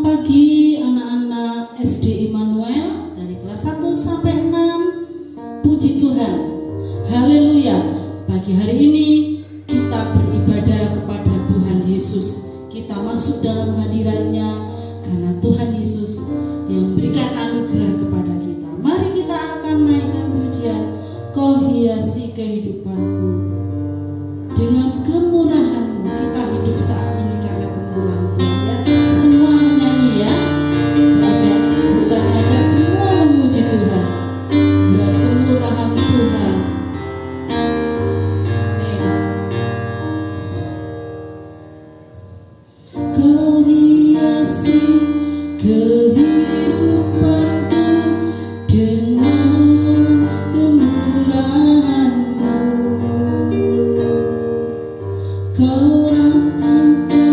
pagi anak-anak SD Immanuel dari kelas 1 sampai 6. Puji Tuhan, haleluya. Pagi hari ini kita beribadah kepada Tuhan Yesus. Kita masuk dalam hadirat-Nya karena Tuhan Yesus yang memberikan anugerah kepada kita. Mari kita akan naikkan pujian, Kau hiasi kehidupanku dengan kemurahan-Mu. Kita hidup saat ini karena kemurahan Tuhan, ya. Semua menyanyi, ya. Kita ajak semua memuji Tuhan buat kemurahan Tuhan. Amin. Kau hiasi kehidupanku dengan kemurahan-Mu. Kau rapatkan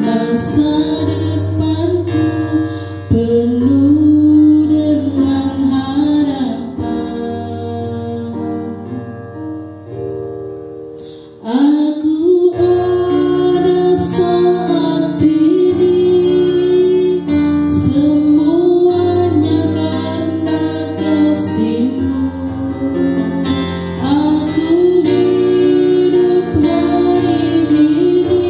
masa depanku penuh dengan harapan. Aku ada saat ini, semuanya karena kasih-Mu. Aku hidup hari ini,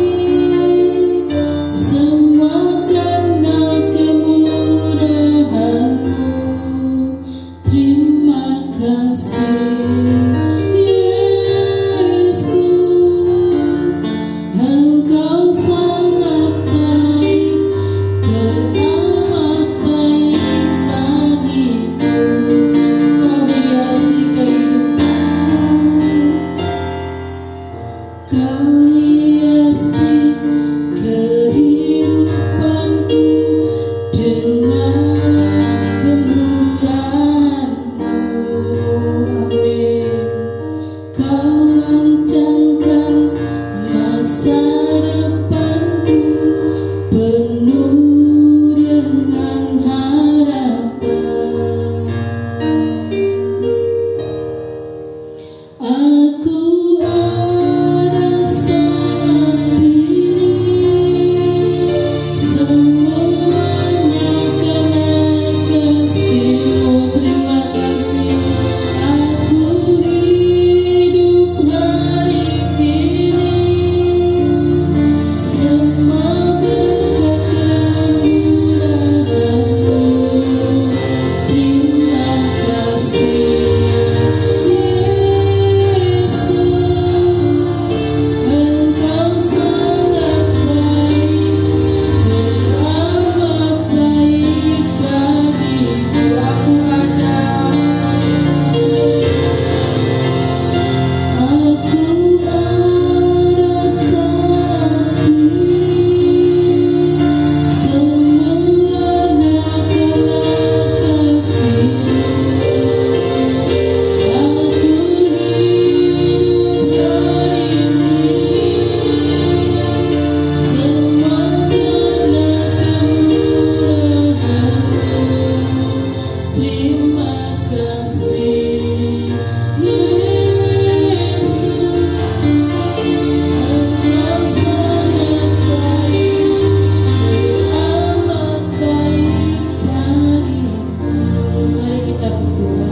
semua karena kemurahan-Mu. Terima kasih Yesus, Engkau sangat baik dan amat baik bagiku. Kau hiasi kehidupanku, Kau hiasi kehidupanku dengan kemurahan-Mu. Amin. Kau lancangkan masa depanku penuh dengan harapan. Aku ada saat ini, semuanya karena kasih-Mu. Terima kasih. Aku hidup hari ini, semua berkat kemurahan-Mu. Terima kasih Yesus, Engkau sangat baik dan amat baik bagiku. Aku ada saat ini, semuanya karena kasih-Mu. Aku hidup hari ini, semua karena kemurahan-Mu. Terima kasih Yesus, Engkau sangat baik dan amat baik bagiku. Mari kita berdoa.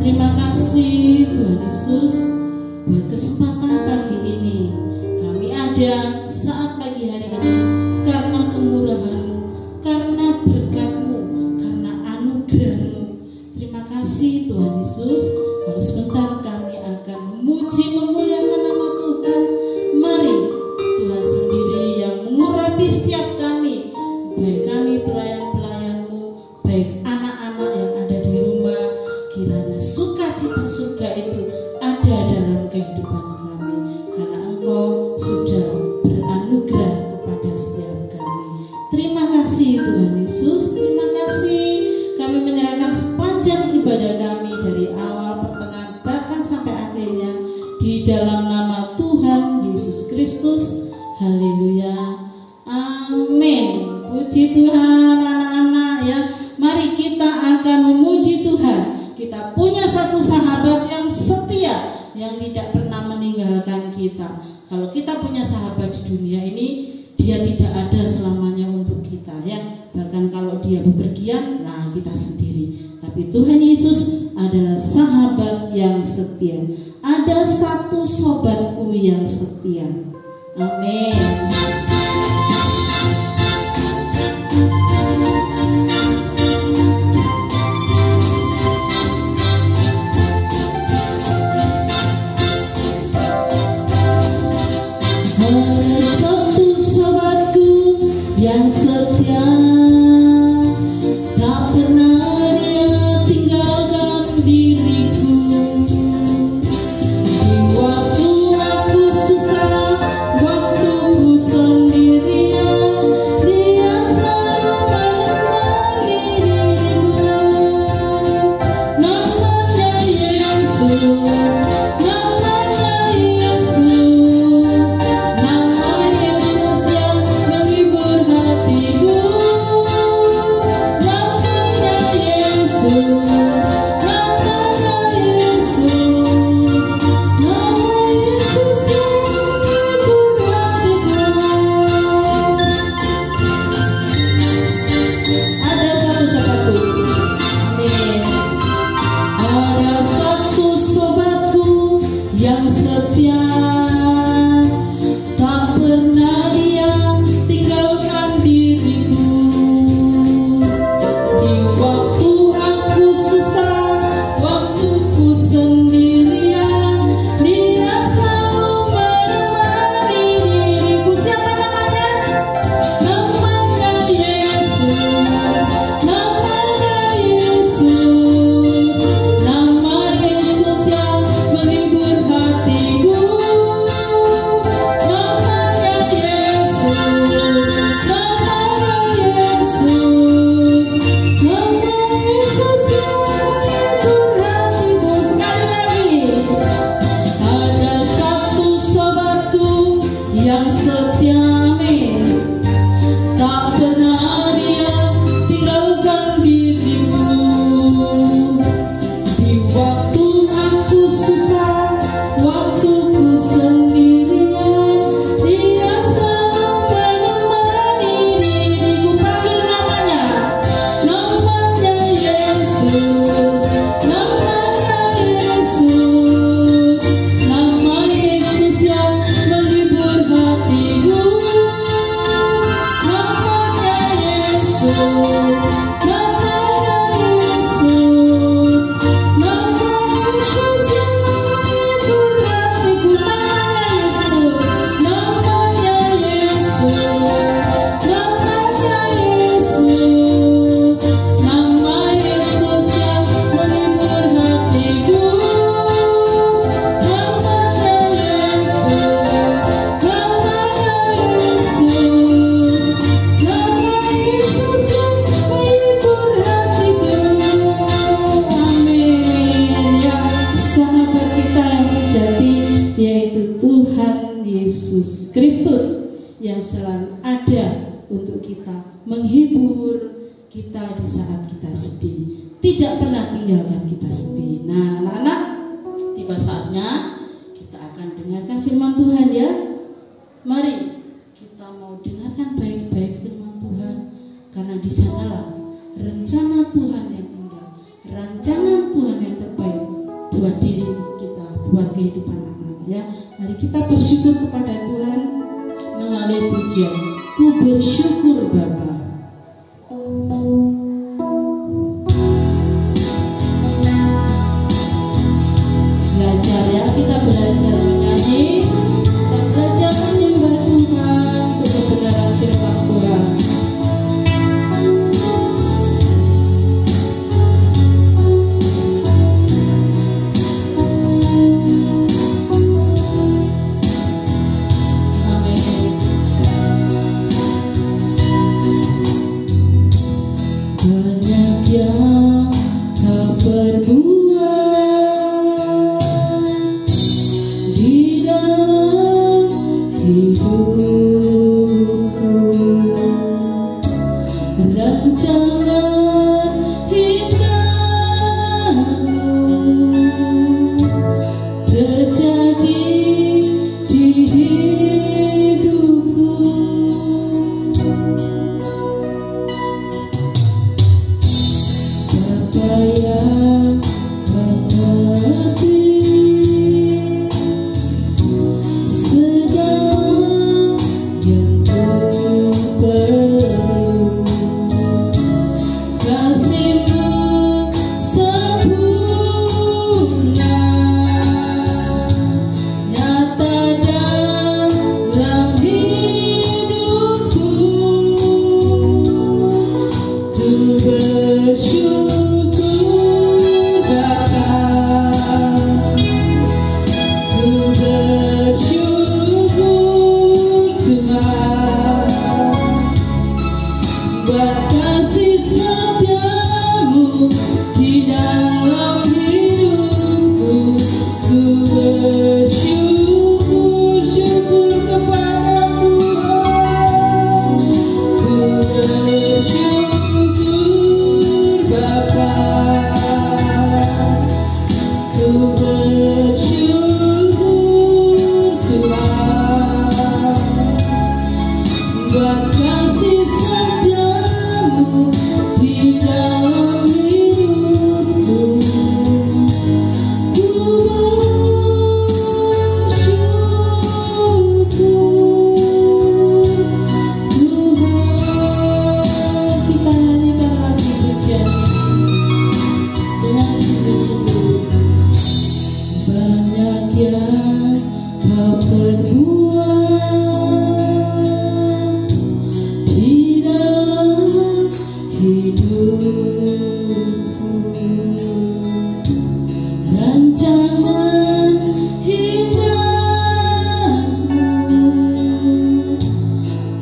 Terima kasih Tuhan Yesus buat kesempatan pagi ini. Kami ada saat pagi hari ini karena kemurahan-Mu, karena berkat-Mu, karena anugerah-Mu. Terima kasih Tuhan Yesus. Baru sebentar kami akan memuji memuliakan nama Tuhan. Mari Tuhan sendiri yang mengurapi setiap kami, baik kami pelayan-pelayan-Mu, baik anak-anak yang ada di rumah. Kiranya sukacita surga itu ada dalam kehidupan kami, karena Engkau sudah beranugerah kepada setiap kami. Terima kasih Tuhan Yesus. Terima kasih. Kami menyerahkan sepanjang ibadah kami dari awal, pertengahan, bahkan sampai akhirnya di dalam nama Tuhan Yesus Kristus. Haleluya. Amin. Puji Tuhan anak-anak, ya. Mari kita akan memuji Tuhan. Kita punya satu sahabat yang setia, yang tidak pernah meninggalkan kita. Kalau kita punya sahabat di dunia ini, dia tidak ada selamanya untuk kita. sendirian, nah kita sendiri. Tapi Tuhan Yesus adalah sahabat yang setia. Ada satu sobatku yang setia. Amin. Yang setia, tak pernah dia tinggalkan diriku. Di waktu aku susah, waktu ku sendirian, dia selalu menemani diriku. Namanya Yesus, namanya Yesus, nama Yesus yang menghibur hatiku. Namanya Yesus, namanya Yesus, nama Yesus yang menghibur hatiku. Ada satu sobatku, amin. Ada satu sobatku yang setia, tak pernah dia tinggalkan diriku. Di waktu aku susah, waktu ku sendirian, dia selalu menemani diriku. Siapa namanya? Namanya Yesus, namanya Yesus, nama Yesus yang menghibur hatiku. Namanya Yesus, namanya Yesus, nama Yesus yang menghibur hatiku. Sekali lagi, ada satu sobatku yang setia, amin. Tak pernah dia tinggalkan diriku. Di waktu aku susah, waktu ku sendirian, dia selalu menemani diriku. Panggil namanya, namanya Yesus, namanya Yesus, nama Yesus yang menghibur hatiku. Namanya Yesus, namanya Yesus, nama Yesus yang menghibur hatiku. Namanya Yesus, namanya Yesus, nama Yesus yang menghibur hatiku. Namanya Yesus, namanya Yesus, nama Yesus yang menghibur hatiku. Amin. Ya, sahabat kita yang sejati, yaitu Tuhan Yesus Kristus, yang selalu ada untuk kita, menghibur kita di saat kita sedih, tidak pernah tinggalkan kita sedih. Nah, anak-anak, tiba saatnya kita akan dengarkan firman Tuhan ya. Mari kita mau dengarkan baik-baik firman Tuhan, karena di sanalah rencana Tuhan yang indah, rancangan Tuhan yang terbaik buat diri kita, buat kehidupan anak-anak ya. Mari kita bersyukur kepada Tuhan melalui pujian Ku Bersyukur Bapa. Belajar ya, kita belajar menyanyi dan belajar menyembah Tuhan untuk kebenaran firman Tuhan. Amin. yang mengerti segala yang ku perlu. Kasih-Mu sempurna nyata dalam hidupku. Ku bersyukur Bapa, ku bersyukur Tuhan, buat kasih setia-Mu di dalam hidupku. Ku bersyukur, syukur kepada Tuhan. Ku bersyukur Bapa, ku bersyukur Tuhan, buat kasih setia-Mu di dalam hidupku. Ku bersyukur Tuhan. Kita nyanyikan lagi pujian dengan sungguh-sungguh. Banyak yang Kau perbuat di dalam hidupku. Rancangan indahmu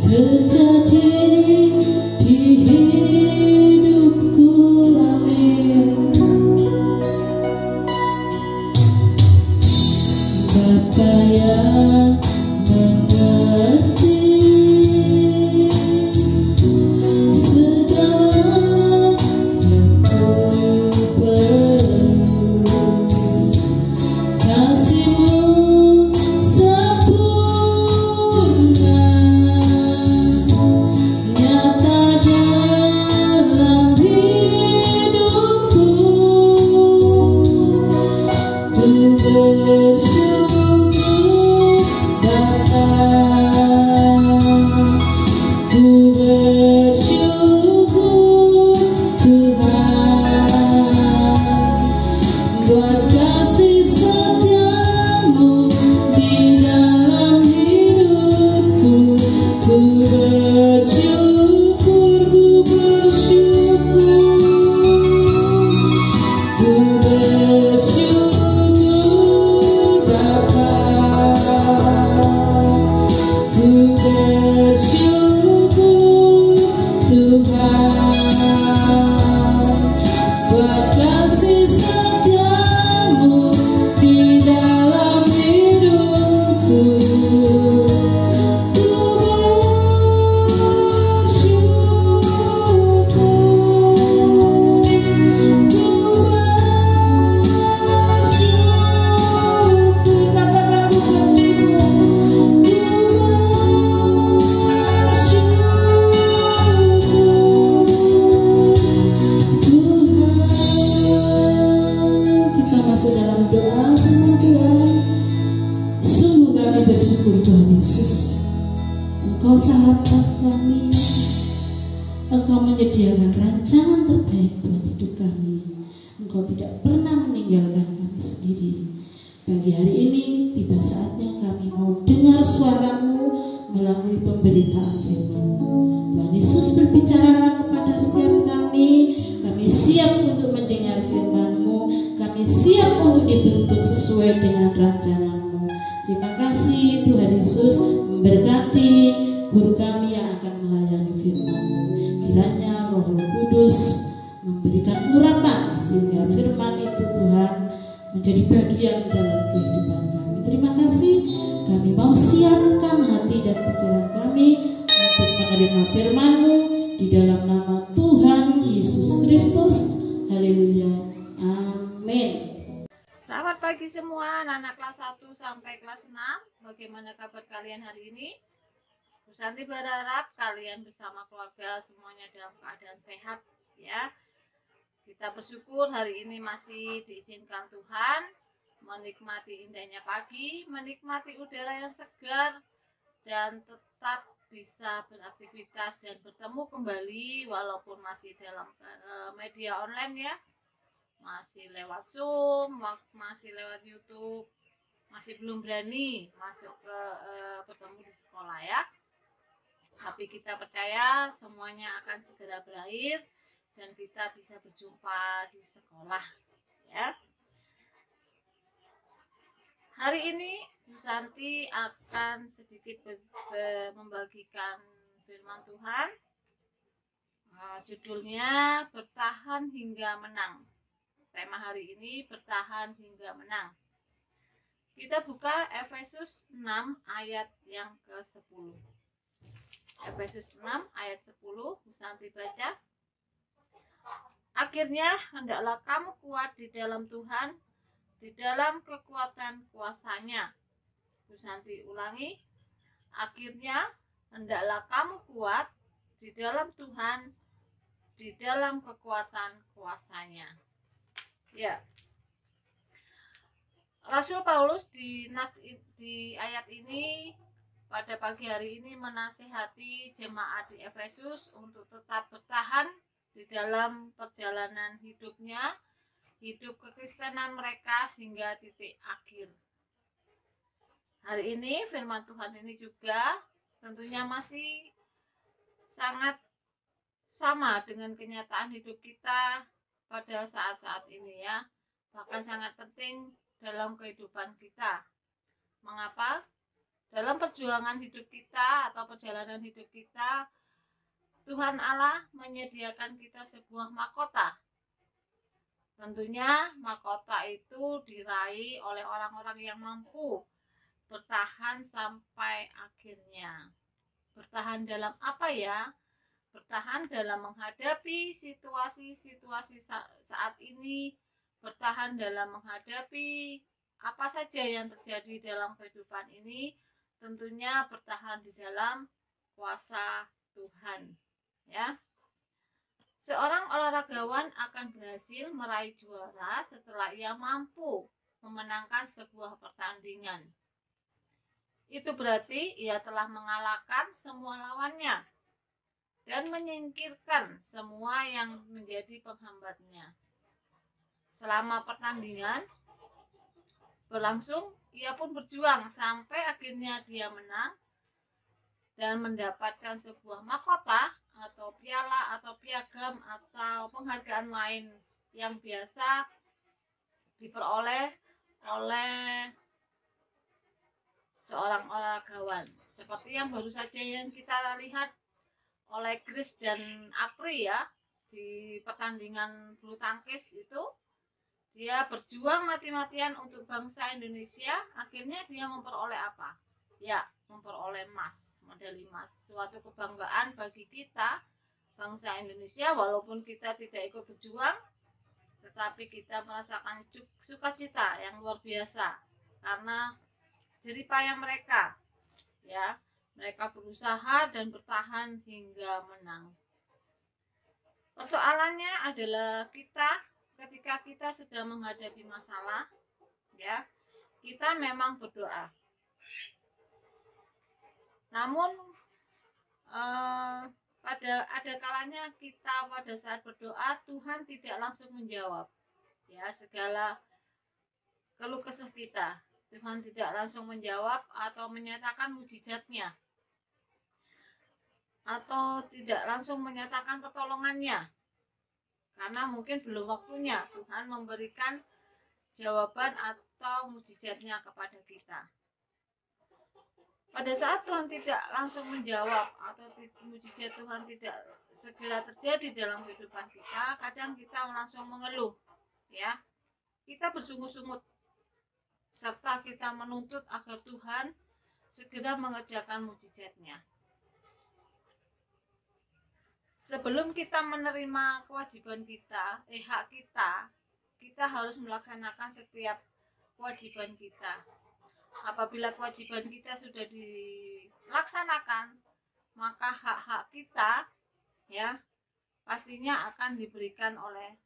terjadi di hidupku. Amin. Bapa yang mengerti segala yang ku perlu. Kasih-Mu sempurna nyata dalam hidupku. Ku bersyukur Bapa, ku bersyukur Tuhan, buat kasih setia-Mu di dalam hidupku. Ku bersyukur, ku bersyukur, ku bersyukur Bapa, ku bersyukur Tuhan, buat kasih setia-Mu di dalam hidupku. Ku bersyukur, ku bersyukur, katakan ku bersyukur, ku bersyukur Tuhan. Kita masuk dalam doa firman Tuhan. Sungguh kami bersyukur Tuhan Yesus, Engkau sahabat kami, Engkau menyediakan rancangan terbaik buat hidup kami. Engkau tidak pernah meninggalkan kami sendiri. Pagi hari ini tiba saatnya kami mau dengar suara-Mu melalui pemberitaan firman-Mu. Tuhan Yesus, berbicaralah kepada setiap kami. Kami siap untuk mendengar firman-Mu. Kami siap untuk dibentuk sesuai dengan rancangan-Mu. Terima kasih Tuhan Yesus, memberkati guru kami yang akan melayani firman-Mu. Kiranya Roh Kudus memberikan urapan sehingga firman itu Tuhan menjadi bagian dalam kehidupan kami. Terima kasih, kami mau siapkan hati dan pikiran kami untuk menerima firman-Mu di dalam nama Tuhan Yesus Kristus. Haleluya. Amin. Selamat pagi semua anak-anak kelas 1 sampai kelas 6. Bagaimana kabar kalian hari ini? Bu Santi berharap kalian bersama keluarga semuanya dalam keadaan sehat ya. Kita bersyukur hari ini masih diizinkan Tuhan menikmati indahnya pagi, menikmati udara yang segar, dan tetap bisa beraktivitas dan bertemu kembali walaupun masih dalam media online ya, masih lewat Zoom, masih lewat YouTube, masih belum berani masuk ke bertemu di sekolah ya. Tapi kita percaya semuanya akan segera berakhir dan kita bisa berjumpa di sekolah ya. Hari ini Bu Santi akan sedikit membagikan firman Tuhan. Judulnya Bertahan Hingga Menang. Tema hari ini bertahan hingga menang. Kita buka Efesus 6 ayat yang ke-10. Efesus 6 ayat 10, Bu Santi baca. Akhirnya hendaklah kamu kuat di dalam Tuhan, di dalam kekuatan kuasa-Nya. Bu Santi ulangi. Akhirnya hendaklah kamu kuat di dalam Tuhan, di dalam kekuatan kuasa-Nya. Ya. Rasul Paulus di ayat ini pada pagi hari ini menasihati jemaat di Efesus untuk tetap bertahan di dalam perjalanan hidupnya, hidup kekristenan mereka hingga titik akhir. Hari ini firman Tuhan ini juga tentunya masih sangat sama dengan kenyataan hidup kita pada saat-saat ini ya. Bahkan sangat penting dalam kehidupan kita. Mengapa? Dalam perjuangan hidup kita atau perjalanan hidup kita, Tuhan Allah menyediakan kita sebuah mahkota. Tentunya mahkota itu diraih oleh orang-orang yang mampu bertahan sampai akhirnya. Bertahan dalam apa ya? Bertahan dalam menghadapi situasi-situasi saat ini, bertahan dalam menghadapi apa saja yang terjadi dalam kehidupan ini, tentunya bertahan di dalam kuasa Tuhan. Ya. Seorang olahragawan akan berhasil meraih juara setelah ia mampu memenangkan sebuah pertandingan. Itu berarti ia telah mengalahkan semua lawannya dan menyingkirkan semua yang menjadi penghambatnya. Selama pertandingan berlangsung, ia pun berjuang sampai akhirnya dia menang dan mendapatkan sebuah mahkota atau piala atau piagam atau penghargaan lain yang biasa diperoleh oleh seorang olahragawan. Seperti yang baru saja yang kita lihat oleh Chris dan Apri ya, di pertandingan bulu tangkis itu. Dia berjuang mati-matian untuk bangsa Indonesia, akhirnya dia memperoleh apa? Ya, memperoleh emas, medali emas. Suatu kebanggaan bagi kita, bangsa Indonesia, walaupun kita tidak ikut berjuang, tetapi kita merasakan sukacita yang luar biasa karena jerih payah mereka. Ya, mereka berusaha dan bertahan hingga menang. Persoalannya adalah ketika kita sedang menghadapi masalah, ya, kita memang berdoa. Namun ada kalanya kita pada saat berdoa Tuhan tidak langsung menjawab, ya, segala keluh kesah kita. Tuhan tidak langsung menjawab atau menyatakan mujizatnya, atau tidak langsung menyatakan pertolongannya. Karena mungkin belum waktunya Tuhan memberikan jawaban atau mujizatnya kepada kita. Pada saat Tuhan tidak langsung menjawab atau mujizat Tuhan tidak segera terjadi dalam kehidupan kita, kadang kita langsung mengeluh, ya. Kita bersungut-sungut serta kita menuntut agar Tuhan segera mengerjakan mujizatnya. Sebelum kita menerima kewajiban kita, hak kita, kita harus melaksanakan setiap kewajiban kita. Apabila kewajiban kita sudah dilaksanakan, maka hak-hak kita, ya, pastinya akan diberikan oleh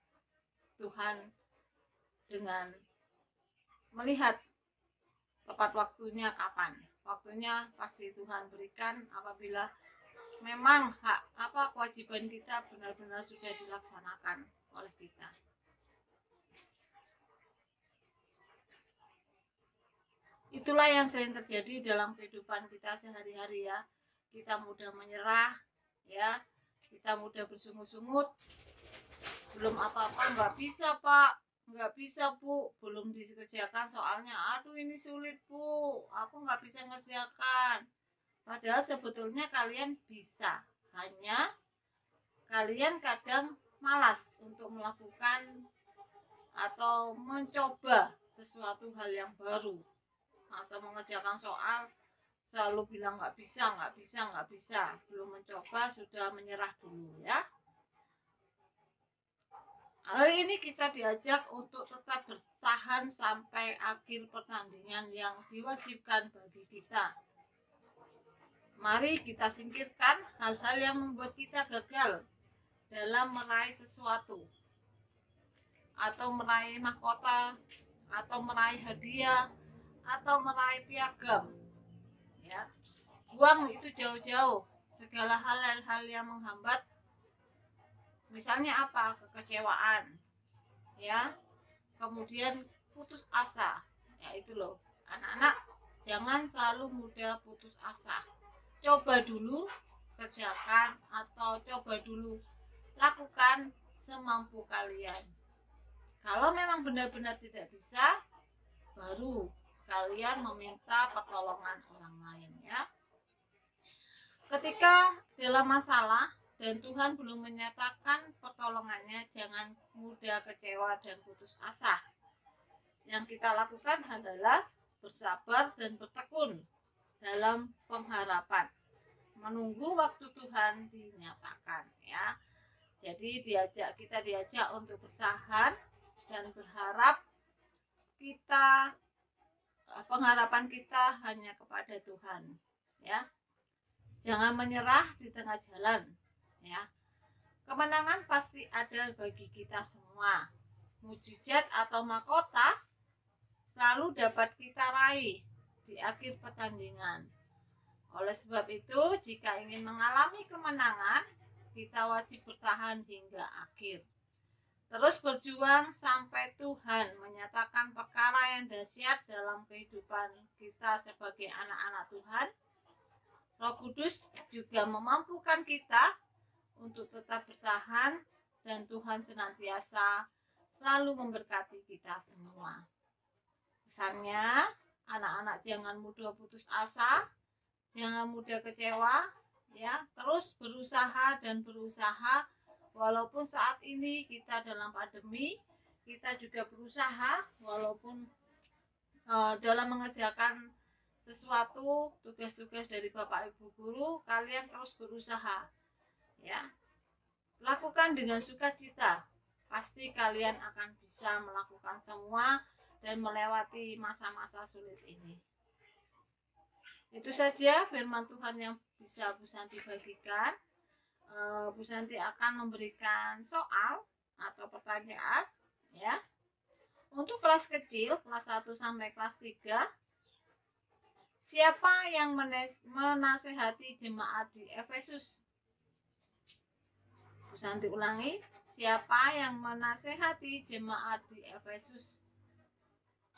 Tuhan dengan melihat tepat waktunya kapan. Waktunya pasti Tuhan berikan apabila memang kewajiban kita benar-benar sudah dilaksanakan oleh kita. Itulah yang sering terjadi dalam kehidupan kita sehari-hari ya. Kita mudah menyerah ya, kita mudah bersungut-sungut, belum apa-apa, nggak bisa Pak, nggak bisa Bu, belum dikerjakan soalnya, aduh ini sulit Bu, aku nggak bisa ngerjakan. Padahal sebetulnya kalian bisa, hanya kalian kadang malas untuk melakukan atau mencoba sesuatu hal yang baru, atau mengerjakan soal selalu bilang nggak bisa, belum mencoba sudah menyerah dulu ya. Hari ini kita diajak untuk tetap bertahan sampai akhir pertandingan yang diwajibkan bagi kita. Mari kita singkirkan hal-hal yang membuat kita gagal dalam meraih sesuatu, atau meraih mahkota, atau meraih hadiah, atau meraih piagam. Ya, buang itu jauh-jauh, segala hal-hal yang menghambat. Misalnya apa? Kekecewaan, ya, kemudian putus asa. Ya itu loh, anak-anak jangan selalu mudah putus asa. Coba dulu kerjakan atau coba dulu lakukan semampu kalian. Kalau memang benar-benar tidak bisa, baru kalian meminta pertolongan orang lain ya. Ketika dalam masalah dan Tuhan belum menyatakan pertolongannya, jangan mudah kecewa dan putus asa. Yang kita lakukan adalah bersabar dan bertekun dalam pengharapan, menunggu waktu Tuhan dinyatakan ya. Jadi kita diajak untuk bersabar dan berharap pengharapan kita hanya kepada Tuhan ya. Jangan menyerah di tengah jalan ya. Kemenangan pasti ada bagi kita semua. Mukjizat atau mahkota selalu dapat kita raih di akhir pertandingan. Oleh sebab itu, jika ingin mengalami kemenangan, kita wajib bertahan hingga akhir. Terus berjuang sampai Tuhan menyatakan perkara yang dahsyat dalam kehidupan kita sebagai anak-anak Tuhan. Roh Kudus juga memampukan kita untuk tetap bertahan, dan Tuhan senantiasa selalu memberkati kita semua. Pesannya, anak-anak jangan mudah putus asa, jangan mudah kecewa, ya, terus berusaha dan berusaha. Walaupun saat ini kita dalam pandemi, kita juga berusaha walaupun dalam mengerjakan sesuatu tugas-tugas dari Bapak Ibu guru, kalian terus berusaha ya. Lakukan dengan sukacita, pasti kalian akan bisa melakukan semua dan melewati masa-masa sulit ini. Itu saja firman Tuhan yang bisa Bu Santi bagikan. Bu Santi akan memberikan soal atau pertanyaan ya. Untuk kelas kecil, kelas 1 sampai kelas 3, siapa yang menasehati jemaat di Efesus? Bu Santi ulangi, siapa yang menasehati jemaat di Efesus?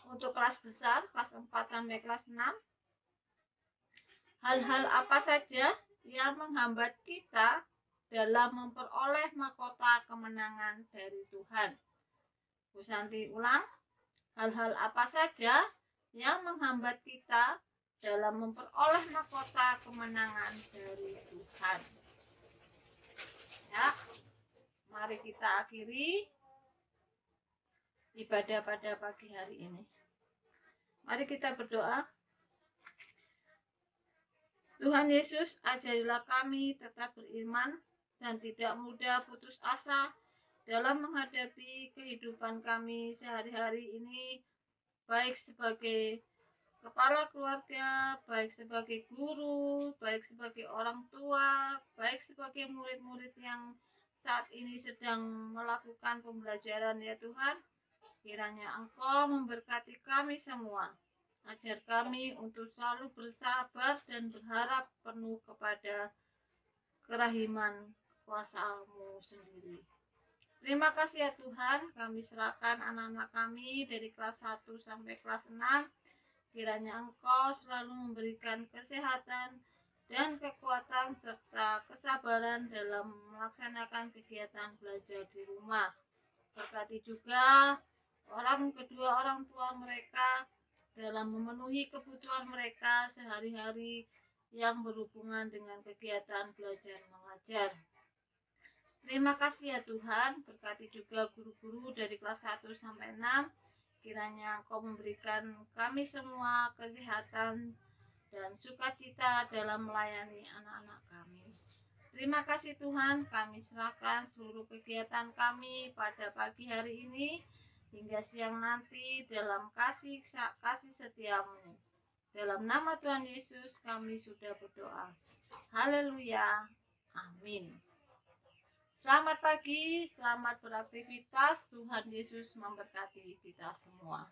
Untuk kelas besar, kelas 4 sampai kelas 6, hal-hal apa saja yang menghambat kita dalam memperoleh mahkota kemenangan dari Tuhan? Bu Santi ulang, hal-hal apa saja yang menghambat kita dalam memperoleh mahkota kemenangan dari Tuhan? Ya, mari kita akhiri ibadah pada pagi hari ini. Mari kita berdoa. Tuhan Yesus, ajarilah kami tetap beriman dan tidak mudah putus asa dalam menghadapi kehidupan kami sehari-hari ini, baik sebagai kepala keluarga, baik sebagai guru, baik sebagai orang tua, baik sebagai murid-murid yang saat ini sedang melakukan pembelajaran ya Tuhan. Kiranya Engkau memberkati kami semua. Ajar kami untuk selalu bersabar dan berharap penuh kepada kerahiman kuasa-Mu sendiri. Terima kasih ya Tuhan, kami serahkan anak-anak kami dari kelas 1 sampai kelas 6. Kiranya Engkau selalu memberikan kesehatan dan kekuatan serta kesabaran dalam melaksanakan kegiatan belajar di rumah. Berkati juga kedua orang tua mereka dalam memenuhi kebutuhan mereka sehari-hari yang berhubungan dengan kegiatan belajar mengajar. Terima kasih ya Tuhan, berkati juga guru-guru dari kelas 1 sampai 6. Kiranya Engkau memberikan kami semua kesehatan dan sukacita dalam melayani anak-anak kami. Terima kasih Tuhan, kami serahkan seluruh kegiatan kami pada pagi hari ini hingga siang nanti dalam kasih setia-Mu. Dalam nama Tuhan Yesus kami sudah berdoa. Haleluya. Amin. Selamat pagi, selamat beraktivitas. Tuhan Yesus memberkati kita semua.